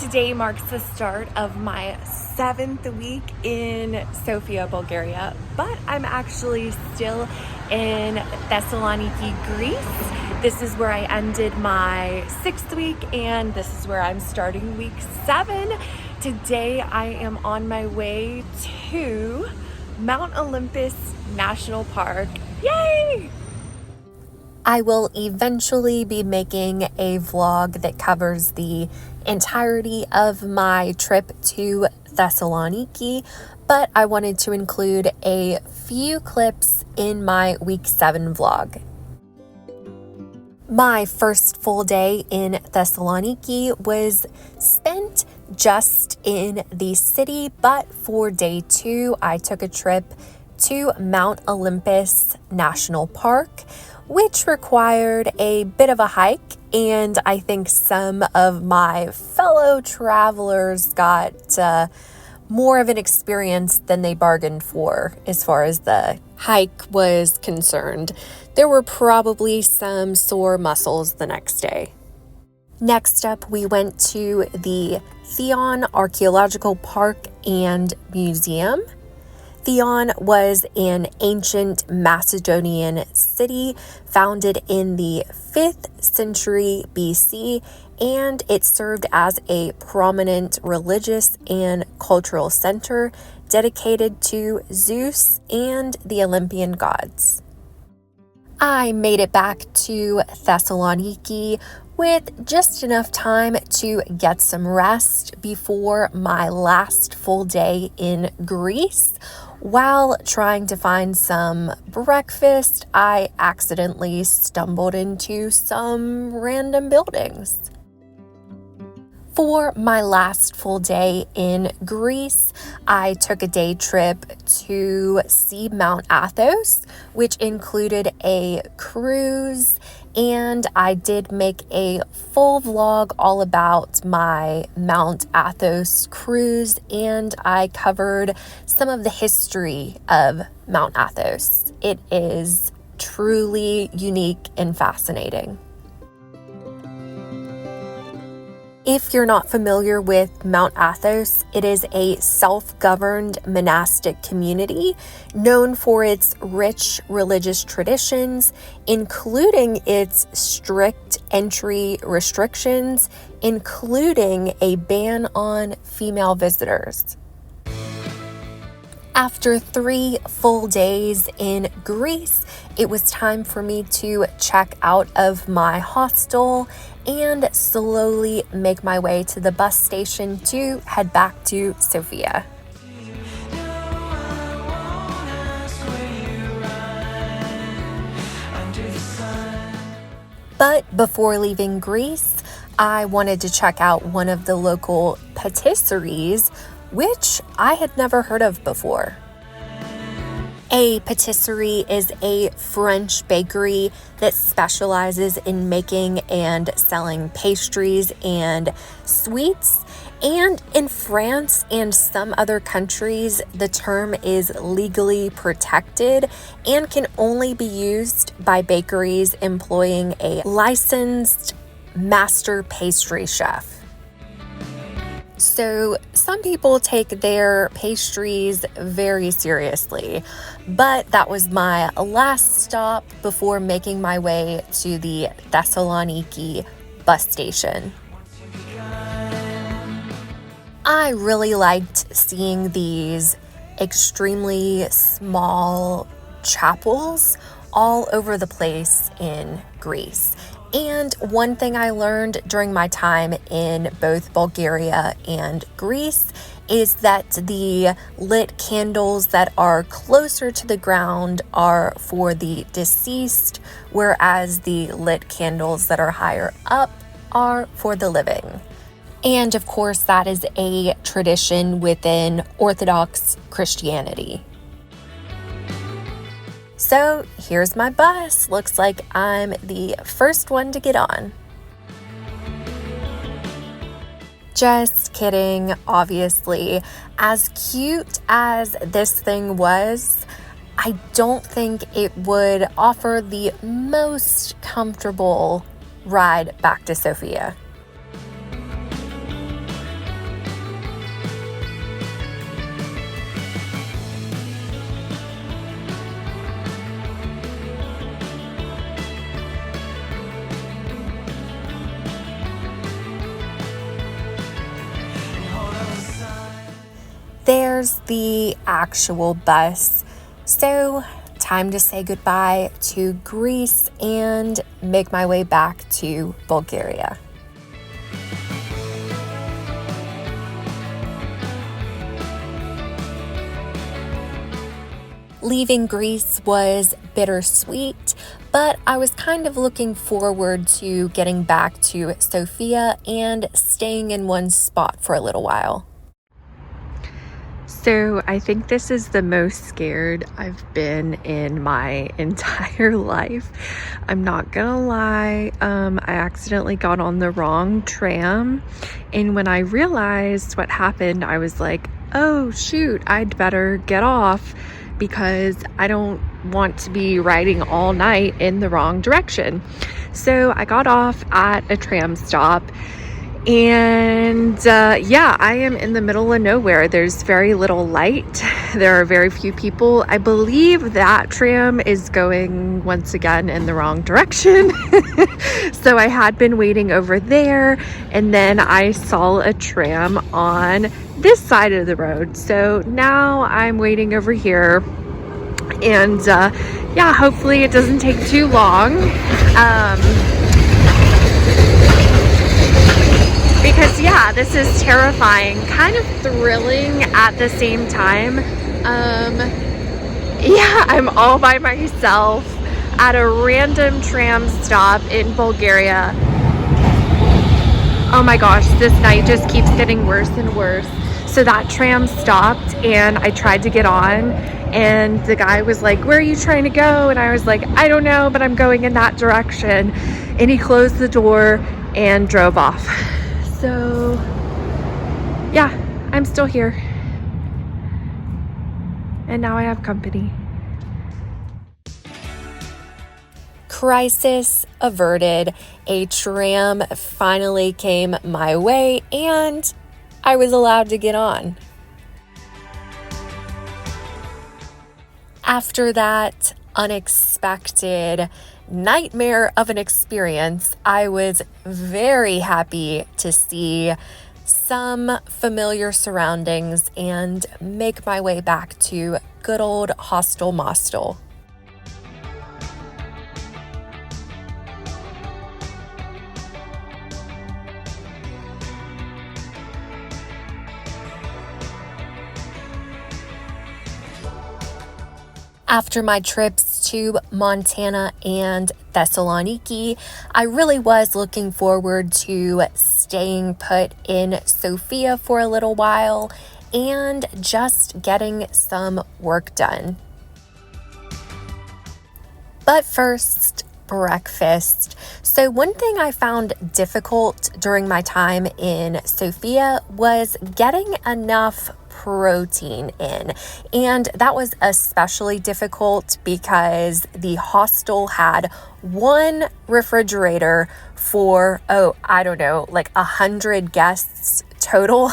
Today marks the start of my 7th week in Sofia, Bulgaria, but I'm actually still in Thessaloniki, Greece. This is where I ended my 6th week, and this is where I'm starting week 7. Today I am on my way to Mount Olympus National Park. Yay! I will eventually be making a vlog that covers the entirety of my trip to Thessaloniki, but I wanted to include a few clips in my week 7 vlog. My first full day in Thessaloniki was spent just in the city, but for day 2, I took a trip to Mount Olympus National Park, which required a bit of a hike, and I think some of my fellow travelers got more of an experience than they bargained for as far as the hike was concerned. There were probably some sore muscles the next day. Next up, we went to the Dion Archaeological Park and Museum. Dion was an ancient Macedonian city founded in the 5th century BC, and it served as a prominent religious and cultural center dedicated to Zeus and the Olympian gods. I made it back to Thessaloniki with just enough time to get some rest before my last full day in Greece. While trying to find some breakfast, I accidentally stumbled into some random buildings. For my last full day in Greece, I took a day trip to see Mount Athos, which included a cruise, and I did make a full vlog all about my Mount Athos cruise, and I covered some of the history of Mount Athos. It is truly unique and fascinating. If you're not familiar with Mount Athos, it is a self-governed monastic community known for its rich religious traditions, including its strict entry restrictions, including a ban on female visitors. After 3 full days in Greece, it was time for me to check out of my hostel and slowly make my way to the bus station to head back to Sofia. But before leaving Greece, I wanted to check out one of the local patisseries, which I had never heard of before. A patisserie is a French bakery that specializes in making and selling pastries and sweets. And in France and some other countries, the term is legally protected and can only be used by bakeries employing a licensed master pastry chef. So some people take their pastries very seriously, but that was my last stop before making my way to the Thessaloniki bus station. I really liked seeing these extremely small chapels all over the place in Greece. And one thing I learned during my time in both Bulgaria and Greece is that the lit candles that are closer to the ground are for the deceased, whereas the lit candles that are higher up are for the living. And of course, that is a tradition within Orthodox Christianity. So here's my bus. Looks like I'm the first one to get on. Just kidding, obviously. As cute as this thing was, I don't think it would offer the most comfortable ride back to Sofia. there's the actual bus. So, time to say goodbye to Greece and make my way back to Bulgaria. Leaving Greece was bittersweet, but I was kind of looking forward to getting back to Sofia and staying in one spot for a little while. So I think this is the most scared I've been in my entire life. I'm not gonna lie, I accidentally got on the wrong tram, and when I realized what happened, I was like, oh shoot, I'd better get off because I don't want to be riding all night in the wrong direction. So I got off at a tram stop, and yeah, I am in the middle of nowhere. There's very little light. There are very few people. I believe that tram is going once again in the wrong direction. So I had been waiting over there, and then I saw a tram on this side of the road. So now I'm waiting over here, and yeah, hopefully it doesn't take too long. Because yeah, this is terrifying, kind of thrilling at the same time. Yeah, I'm all by myself at a random tram stop in Bulgaria. Oh my gosh, this night just keeps getting worse and worse. So that tram stopped, and I tried to get on, and the guy was like, where are you trying to go? And I was like, I don't know, but I'm going in that direction. And he closed the door and drove off. So yeah, I'm still here, and now I have company. Crisis averted. A tram finally came my way, and I was allowed to get on. After that unexpected nightmare of an experience, I was very happy to see some familiar surroundings and make my way back to good old Hostel Mostel. After my trips to Montana and Thessaloniki, I really was looking forward to staying put in Sofia for a little while and just getting some work done. But first, breakfast. So one thing I found difficult during my time in Sofia was getting enough protein in, and that was especially difficult because the hostel had one refrigerator for I don't know, like 100 guests total.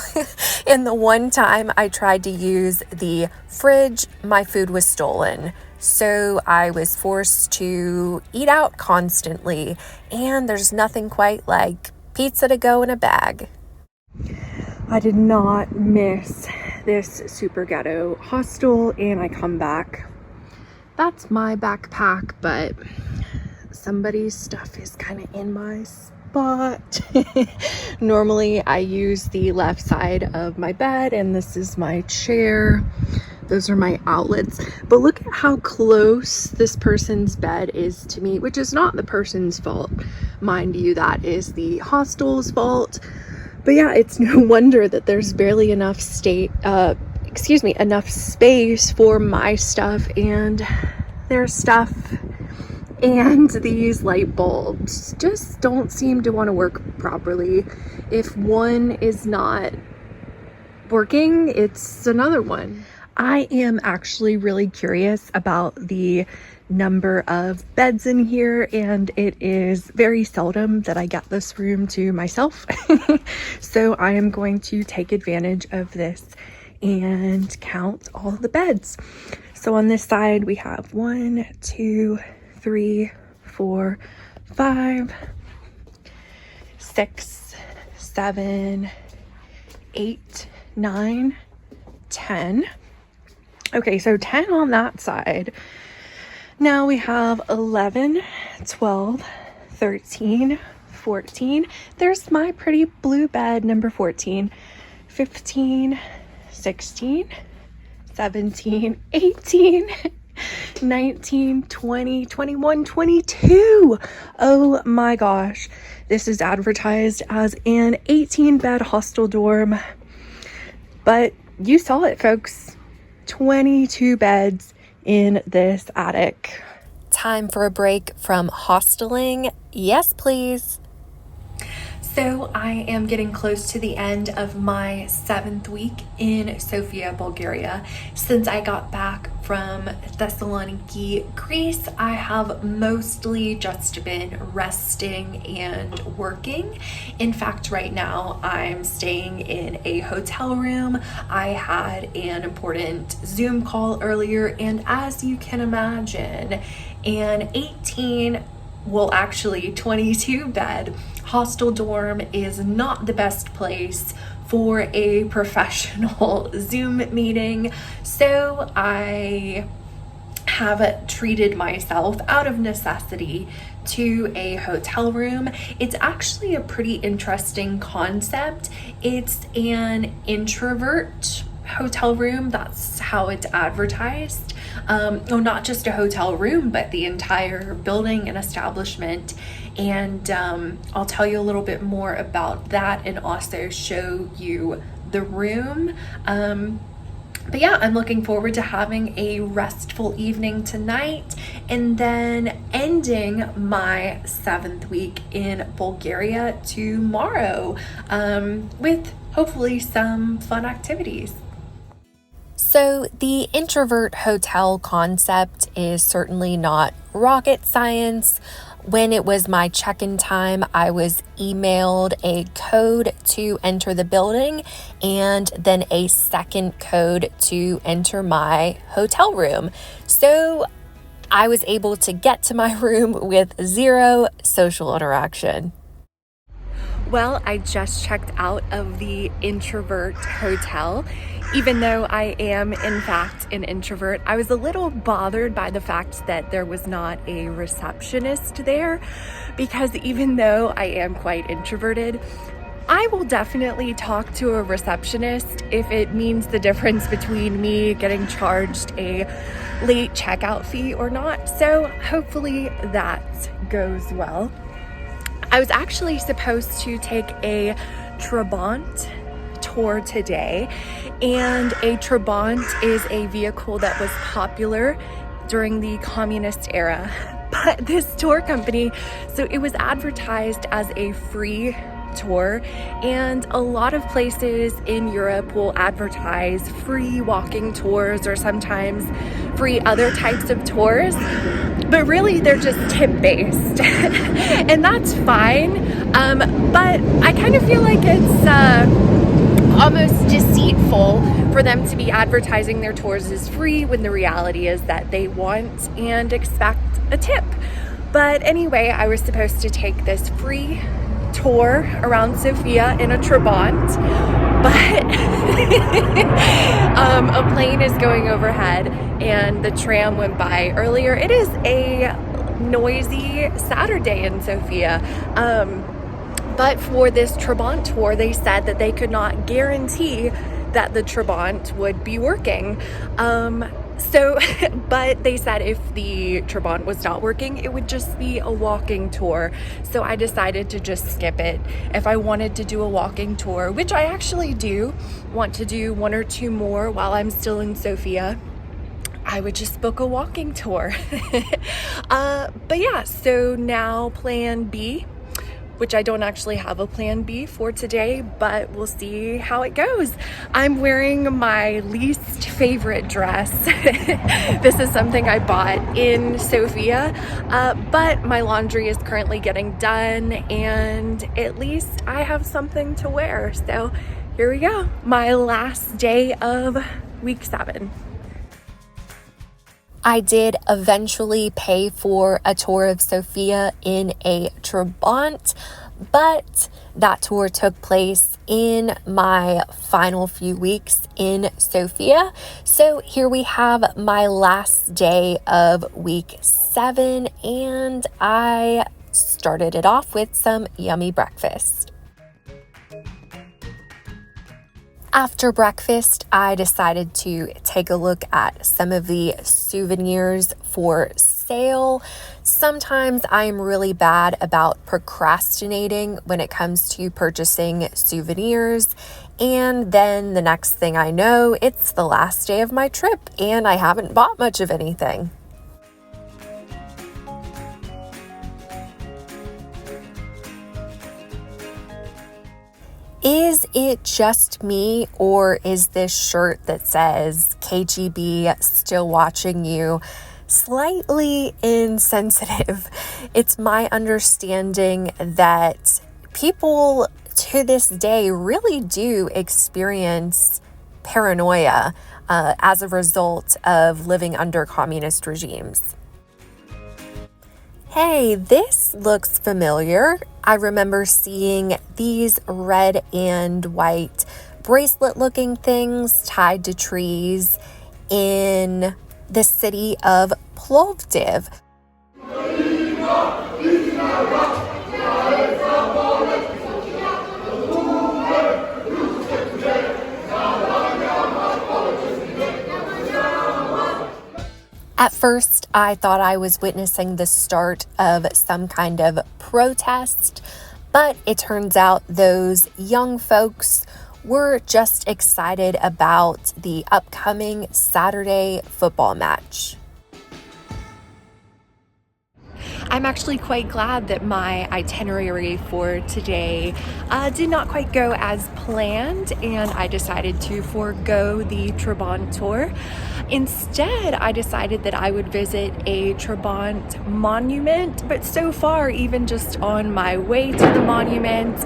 And the one time I tried to use the fridge, my food was stolen. So I was forced to eat out constantly, and there's nothing quite like pizza to go in a bag. I did not miss this super ghetto hostel, and I come back. That's my backpack, but somebody's stuff is kind of in my spot. Normally I use the left side of my bed, and this is my chair. Those are my outlets. But look at how close this person's bed is to me, which is not the person's fault. Mind you, that is the hostel's fault. But yeah, it's no wonder that there's barely enough enough space for my stuff and their stuff. And these light bulbs just don't seem to want to work properly. If one is not working, it's another one. I am actually really curious about the number of beds in here, and it is very seldom that I get this room to myself. So I am going to take advantage of this and count all the beds. So on this side we have 1, 2, 3, 4, 5, 6, 7, 8, 9, 10. Okay, so 10 on that side. Now we have 11, 12, 13, 14. There's my pretty blue bed, number 14. 15, 16, 17, 18, 19, 20, 21, 22. Oh my gosh. This is advertised as an 18-bed hostel dorm. But you saw it, folks. 22 beds in this attic. Time for a break from hosteling. Yes, please. So I am getting close to the end of my 7th week in Sofia, Bulgaria. Since I got back from Thessaloniki, Greece, I have mostly just been resting and working. In fact, right now I'm staying in a hotel room. I had an important Zoom call earlier, and as you can imagine, an 22 bed hostel dorm is not the best place for a professional Zoom meeting. So I have treated myself out of necessity to a hotel room. It's actually a pretty interesting concept. It's an introvert hotel room. That's how it's advertised. Not just a hotel room, but the entire building and establishment. And I'll tell you a little bit more about that and also show you the room. But yeah, I'm looking forward to having a restful evening tonight and then ending my 7th week in Bulgaria tomorrow with hopefully some fun activities. So the introvert hotel concept is certainly not rocket science. When it was my check-in time, I was emailed a code to enter the building and then a second code to enter my hotel room. So I was able to get to my room with 0 social interaction. Well, I just checked out of the introvert hotel. Even though I am, in fact, an introvert, I was a little bothered by the fact that there was not a receptionist there, because even though I am quite introverted, I will definitely talk to a receptionist if it means the difference between me getting charged a late checkout fee or not. So hopefully that goes well. I was actually supposed to take a Trabant tour today, and a Trabant is a vehicle that was popular during the communist era. But this tour company, so it was advertised as a free tour, and a lot of places in Europe will advertise free walking tours or sometimes free other types of tours, but really they're just tip based. And that's fine, but I kind of feel like it's almost deceitful for them to be advertising their tours as free when the reality is that they want and expect a tip. But anyway, I was supposed to take this free tour around Sofia in a Trabant, but a plane is going overhead and the tram went by earlier. It is a noisy Saturday in Sofia. But for this Trabant tour, they said that they could not guarantee that the Trabant would be working. But they said if the Trabant was not working, it would just be a walking tour. So I decided to just skip it. If I wanted to do a walking tour, which I actually do want to do 1 or 2 more while I'm still in Sofia, I would just book a walking tour. But yeah, so now plan B, which I don't actually have a plan B for today, but we'll see how it goes. I'm wearing my least favorite dress. This is something I bought in Sofia, but my laundry is currently getting done, and at least I have something to wear. So here we go, my last day of week 7. I did eventually pay for a tour of Sofia in a Trabant, But that tour took place in my final few weeks in Sofia. So here we have my last day of week 7, and I started it off with some yummy breakfast. After breakfast, I decided to take a look at some of the souvenirs for sale. Sometimes I am really bad about procrastinating when it comes to purchasing souvenirs, and then the next thing I know, it's the last day of my trip and I haven't bought much of anything. Is it just me, or is this shirt that says KGB still watching you slightly insensitive? It's my understanding that people to this day really do experience paranoia as a result of living under communist regimes. Hey, this looks familiar. I remember seeing these red and white bracelet-looking things tied to trees in the city of Plovdiv. At first, I thought I was witnessing the start of some kind of protest, but it turns out those young folks were just excited about the upcoming Saturday football match. I'm actually quite glad that my itinerary for today did not quite go as planned, and I decided to forego the Trabant tour. Instead, I decided that I would visit a Trabant monument, but so far, even just on my way to the monument,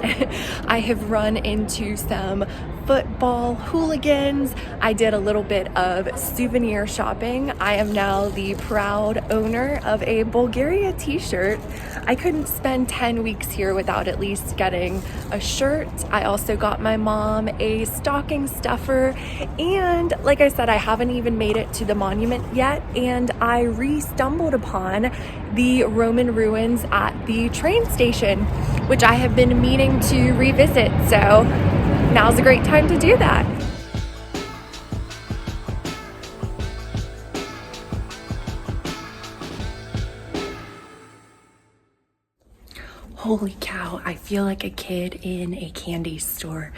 I have run into some football hooligans. I did a little bit of souvenir shopping. I am now the proud owner of a Bulgaria t-shirt. I couldn't spend 10 weeks here without at least getting a shirt. I also got my mom a stocking stuffer, and like I said, I haven't even made it to the monument yet, and I re-stumbled upon the Roman ruins at the train station, which I have been meaning to revisit, so now's a great time to do that. Holy cow, I feel like a kid in a candy store.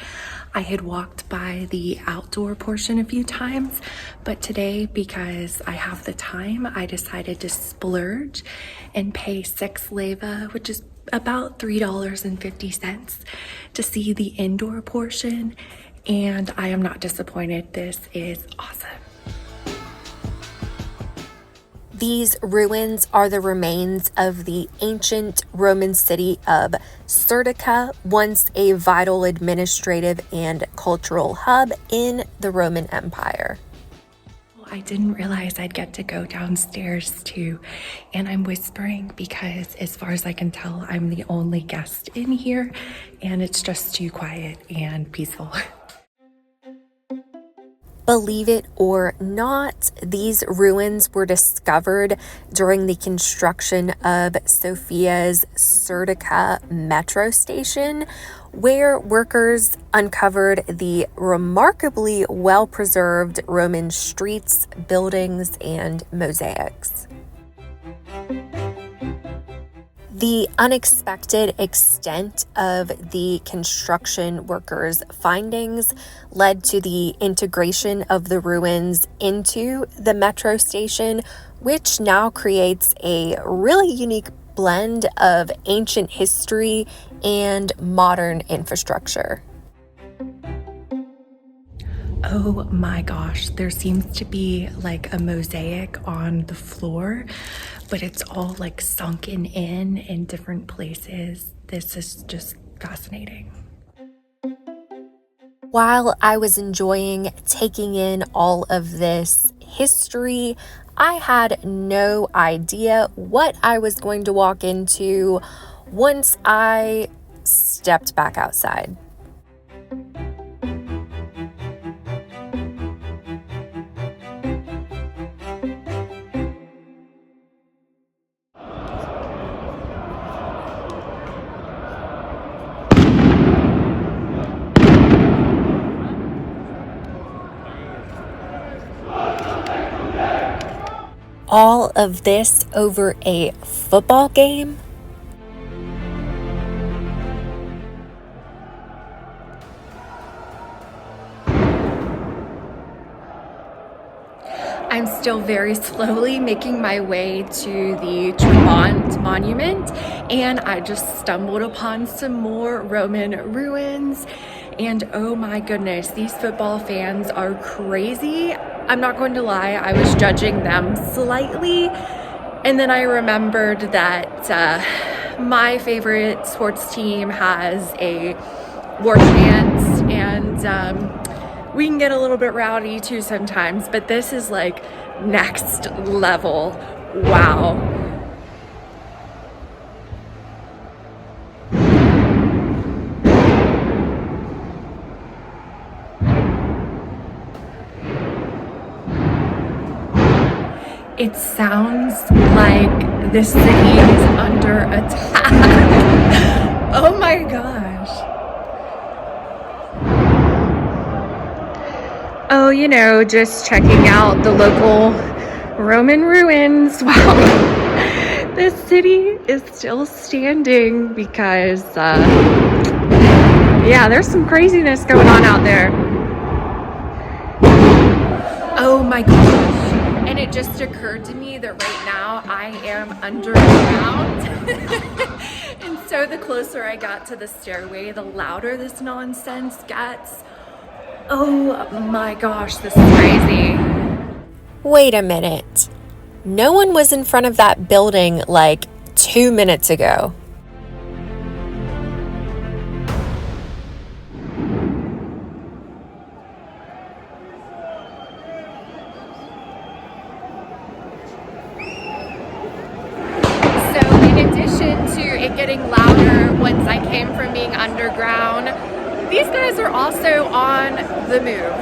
I had walked by the outdoor portion a few times, but today, because I have the time, I decided to splurge and pay 6 leva, which is about $3.50, to see the indoor portion, and I am not disappointed. This is awesome. These ruins are the remains of the ancient Roman city of Serdica, once a vital administrative and cultural hub in the Roman Empire. I didn't realize I'd get to go downstairs too, and I'm whispering because as far as I can tell, I'm the only guest in here, and it's just too quiet and peaceful. Believe it or not, these ruins were discovered during the construction of Sofia's Serdica metro station, where workers uncovered the remarkably well-preserved Roman streets, buildings, and mosaics. The unexpected extent of the construction workers' findings led to the integration of the ruins into the metro station, which now creates a really unique blend of ancient history and modern infrastructure. Oh my gosh, there seems to be like a mosaic on the floor, but it's all like sunken in different places. This is just fascinating. While I was enjoying taking in all of this history, I had no idea what I was going to walk into once I stepped back outside. All of this over a football game? I'm still very slowly making my way to the Trabant monument, and I just stumbled upon some more Roman ruins. And oh my goodness, these football fans are crazy. I'm not going to lie, I was judging them slightly, and then I remembered that my favorite sports team has a war chant, and we can get a little bit rowdy too sometimes, but this is like next level. Wow. It sounds like the city is under attack. Oh my gosh. Oh, you know, just checking out the local Roman ruins. Wow. The city is still standing because, yeah, there's some craziness going on out there. Oh my gosh. And it just occurred to me that right now I am underground. And so the closer I got to the stairway, the louder this nonsense gets. Oh my gosh, this is crazy. Wait a minute. No one was in front of that building like 2 minutes ago. To it getting louder once I came from being underground, these guys are also on the move.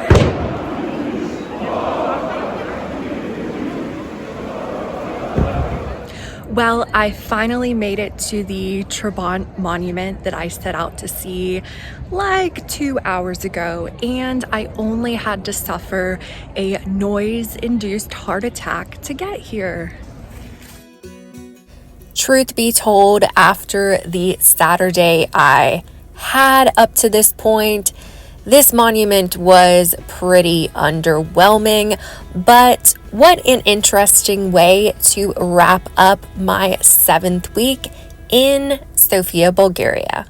Well, I finally made it to the Trabant monument that I set out to see like 2 hours ago, and I only had to suffer a noise-induced heart attack to get here. Truth be told, after the Saturday I had up to this point, this monument was pretty underwhelming, but what an interesting way to wrap up my 7th week in Sofia, Bulgaria.